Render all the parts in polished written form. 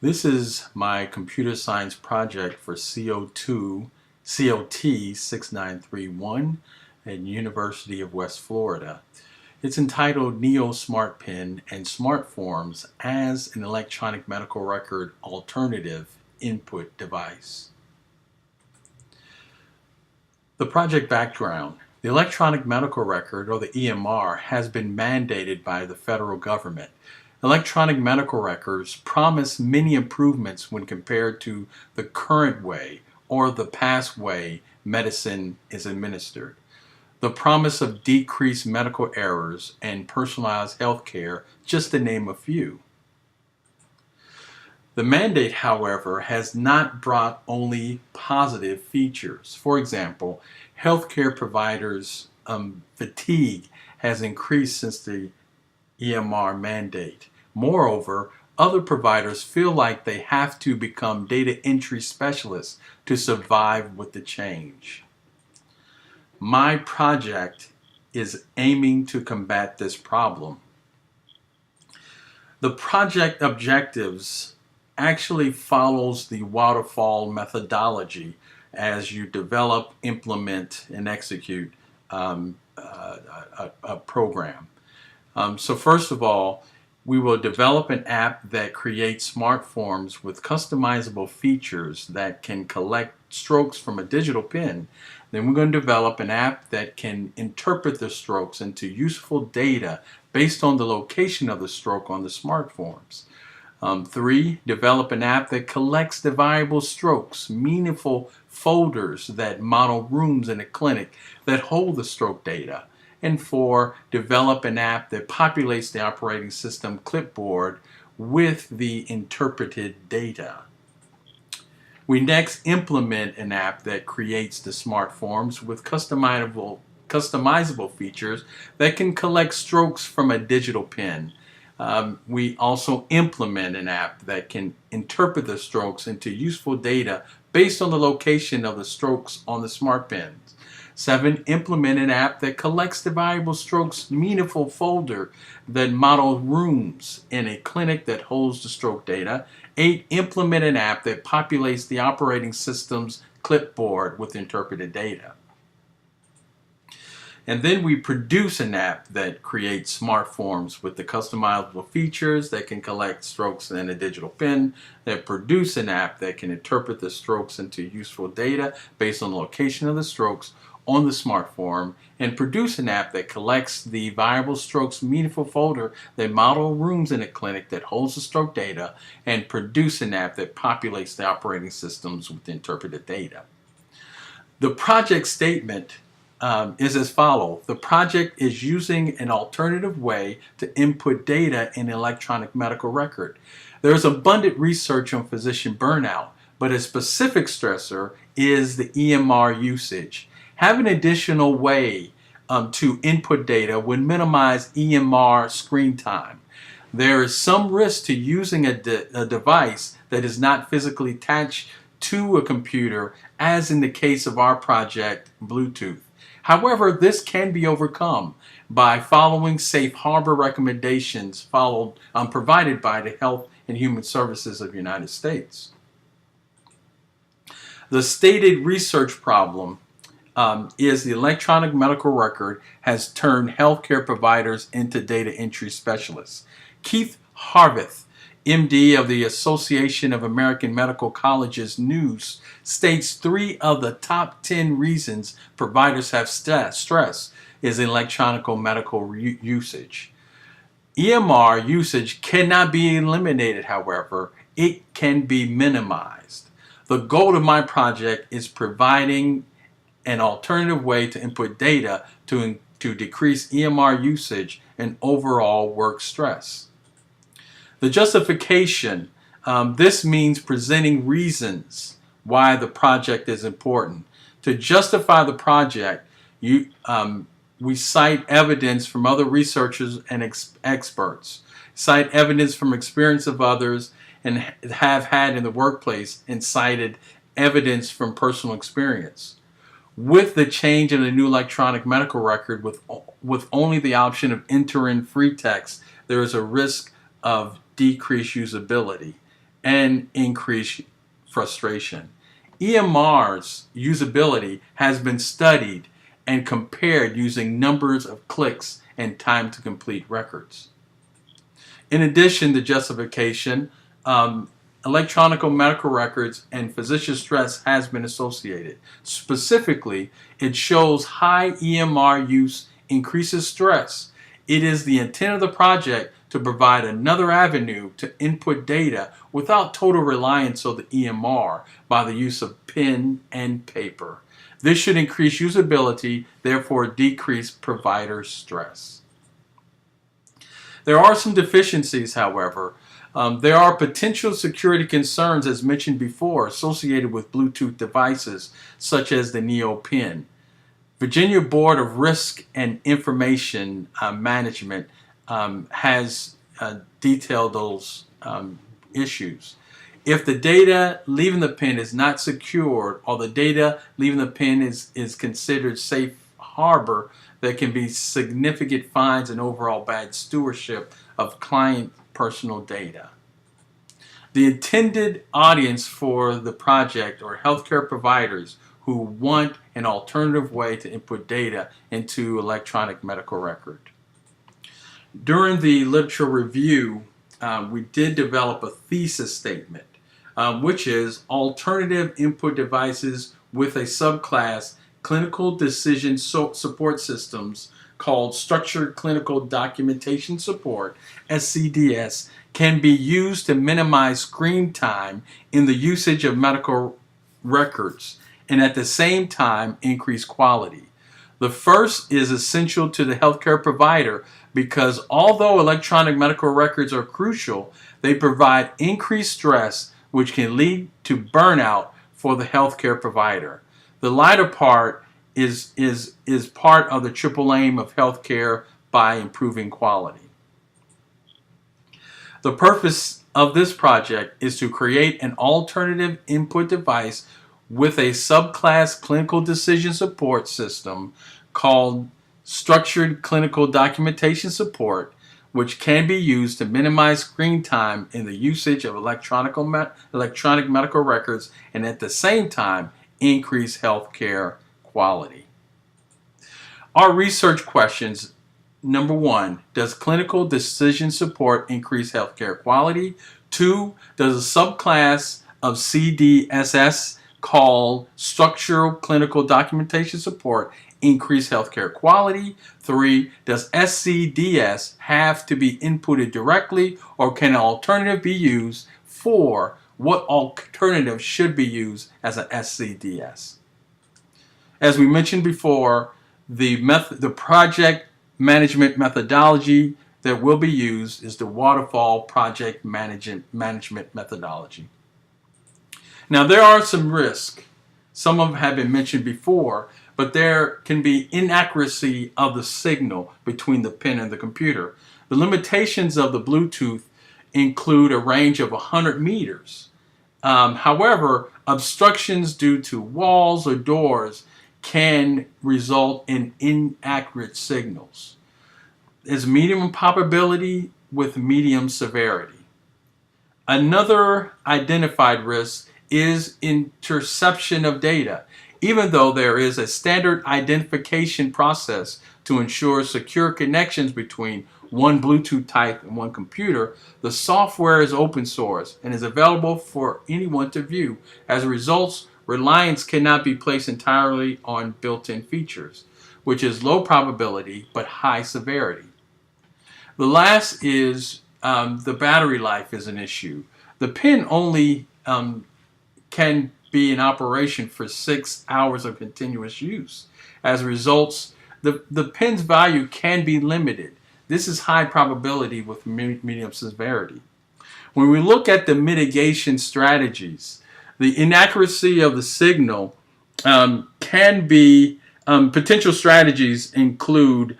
This is my computer science project for COT 6931 at University of West Florida. It's entitled Neo Smart Pen and Smart Forms as an Electronic Medical Record Alternative Input Device. The project background. The electronic medical record, or the EMR, has been mandated by the federal government. Electronic medical records promise many improvements when compared to the current way or the past way medicine is administered. The promise of decreased medical errors and personalized health care, just to name a few. The mandate, however, has not brought only positive features. For example, healthcare providers' fatigue has increased since the EMR mandate. Moreover, other providers feel like they have to become data entry specialists to survive with the change. My project is aiming to combat this problem. The project objectives actually follows the waterfall methodology as you develop, implement, and execute a program. So first of all, we will develop an app that creates smart forms with customizable features that can collect strokes from a digital pen. Then we're going to develop an app that can interpret the strokes into useful data based on the location of the stroke on the smart forms. 3, develop an app that collects the viable strokes, meaningful folders that model rooms in a clinic that hold the stroke data. And 4, develop an app that populates the operating system clipboard with the interpreted data. We next implement an app that creates the smart forms with customizable features that can collect strokes from a digital pen. We also implement an app that can interpret the strokes into useful data based on the location of the strokes on the smart pens. 7, implement an app that collects the valuable strokes meaningful folder that models rooms in a clinic that holds the stroke data. 8, implement an app that populates the operating system's clipboard with interpreted data. And then we produce an app that creates smart forms with the customizable features that can collect strokes in a digital pen, that produce an app that can interpret the strokes into useful data based on the location of the strokes on the smart form, and produce an app that collects the viable strokes meaningful folder that model rooms in a clinic that holds the stroke data, and produce an app that populates the operating systems with interpreted data. The project statement is as follows. The project is using an alternative way to input data in an electronic medical record. There is abundant research on physician burnout, but a specific stressor is the EMR usage. Having an additional way to input data would minimize EMR screen time. There is some risk to using a device that is not physically attached to a computer, as in the case of our project, Bluetooth. However, this can be overcome by following safe harbor recommendations provided by the Health and Human Services of the United States. The stated research problem is the electronic medical record has turned healthcare providers into data entry specialists. Keith Harvath, MD of the Association of American Medical Colleges News, states 3 of the top 10 reasons providers have stress is electronic medical usage. EMR usage cannot be eliminated, however, it can be minimized. The goal of my project is providing an alternative way to input data to decrease EMR usage and overall work stress. The justification, this means presenting reasons why the project is important. To justify the project, we cite evidence from other researchers and experts, cite evidence from experience of others, and have had in the workplace, and cited evidence from personal experience. With the change in the new electronic medical record with only the option of entering free text, there is a risk of decreased usability. and increase frustration. EMR's usability has been studied and compared using numbers of clicks and time to complete records. In addition to justification, electronic medical records and physician stress has been associated. Specifically, it shows high EMR use increases stress. It is the intent of the project to provide another avenue to input data without total reliance on the EMR by the use of pen and paper. This should increase usability, therefore decrease provider stress. There are some deficiencies, however. There are potential security concerns, as mentioned before, associated with Bluetooth devices, such as the NeoPin. Virginia Board of Risk and Information Management has detailed those issues. If the data leaving the pin is not secured, or the data leaving the pin is considered safe harbor, there can be significant fines and overall bad stewardship of client personal data. The intended audience for the project are healthcare providers who want an alternative way to input data into electronic medical record. During the literature review, we did develop a thesis statement, which is alternative input devices with a subclass, clinical decision support systems called Structured Clinical Documentation Support, SCDS, can be used to minimize screen time in the usage of medical records and at the same time increase quality. The first is essential to the healthcare provider because although electronic medical records are crucial, they provide increased stress which can lead to burnout for the healthcare provider. The latter part is part of the triple aim of healthcare by improving quality. The purpose of this project is to create an alternative input device with a subclass clinical decision support system called Structured Clinical Documentation Support, which can be used to minimize screen time in the usage of electronic medical records and at the same time increase healthcare quality. Our research questions: number 1, does clinical decision support increase healthcare quality? 2, does a subclass of CDSS called Structural Clinical Documentation Support increase healthcare quality? 3, does SCDS have to be inputted directly or can an alternative be used? 4, what alternative should be used as an SCDS? As we mentioned before, the project management methodology that will be used is the waterfall project management methodology. Now there are some risks. Some of them have been mentioned before, but there can be inaccuracy of the signal between the pin and the computer. The limitations of the Bluetooth include a range of 100 meters. However, obstructions due to walls or doors can result in inaccurate signals. There's medium probability with medium severity. Another identified risk is interception of data. Even though there is a standard identification process to ensure secure connections between one Bluetooth type and one computer, the software is open source and is available for anyone to view. As a result, reliance cannot be placed entirely on built-in features, which is low probability but high severity. The last is the battery life is an issue. The pin only can be in operation for 6 hours of continuous use. As a result, the pin's value can be limited. This is high probability with medium severity. When we look at the mitigation strategies, the inaccuracy of the signal can be, potential strategies include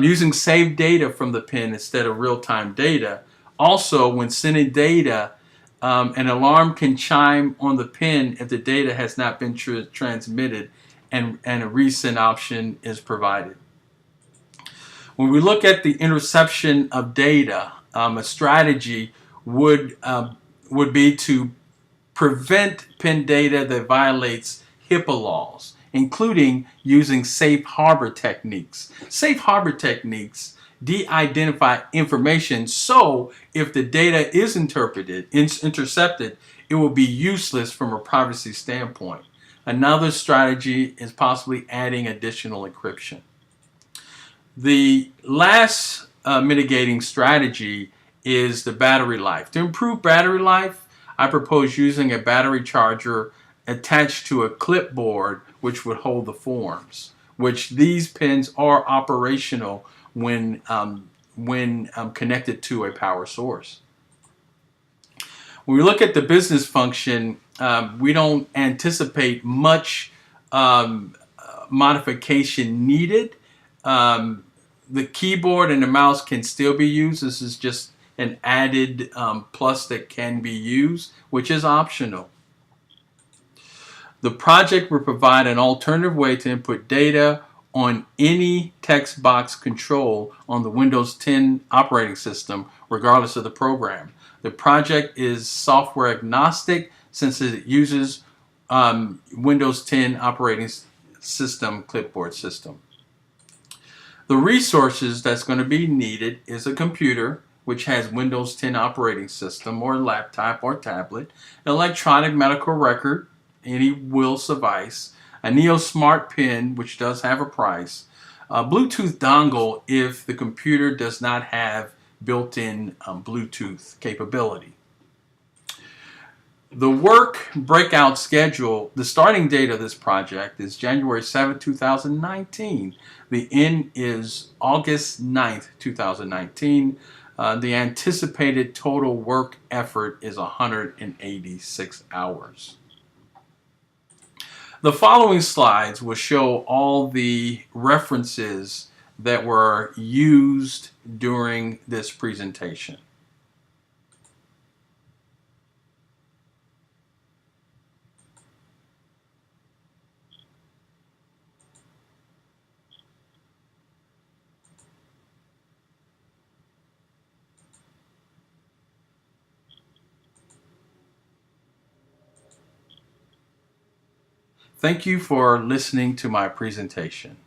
using saved data from the pin instead of real-time data. Also, when sending data, an alarm can chime on the pin if the data has not been transmitted and a resend option is provided. When we look at the interception of data, a strategy would would be to prevent PIN data that violates HIPAA laws, including using safe harbor techniques. Safe harbor techniques de-identify information, so if the data is intercepted, it will be useless from a privacy standpoint. Another strategy is possibly adding additional encryption. The last mitigating strategy is the battery life. To improve battery life, I propose using a battery charger attached to a clipboard which would hold the forms, which these pins are operational when connected to a power source. When we look at the business function, we don't anticipate much modification needed. The keyboard and the mouse can still be used. This is just an added plus that can be used, which is optional. The project will provide an alternative way to input data on any text box control on the Windows 10 operating system, regardless of the program. The project is software agnostic since it uses Windows 10 operating system clipboard system. The resources that's going to be needed is a computer, which has Windows 10 operating system, or laptop or tablet, an electronic medical record, any will suffice, a Neo Smart Pen, which does have a price, a Bluetooth dongle if the computer does not have built-in Bluetooth capability. The work breakout schedule, the starting date of this project is January 7, 2019. The end is August 9th, 2019. The anticipated total work effort is 186 hours. The following slides will show all the references that were used during this presentation. Thank you for listening to my presentation.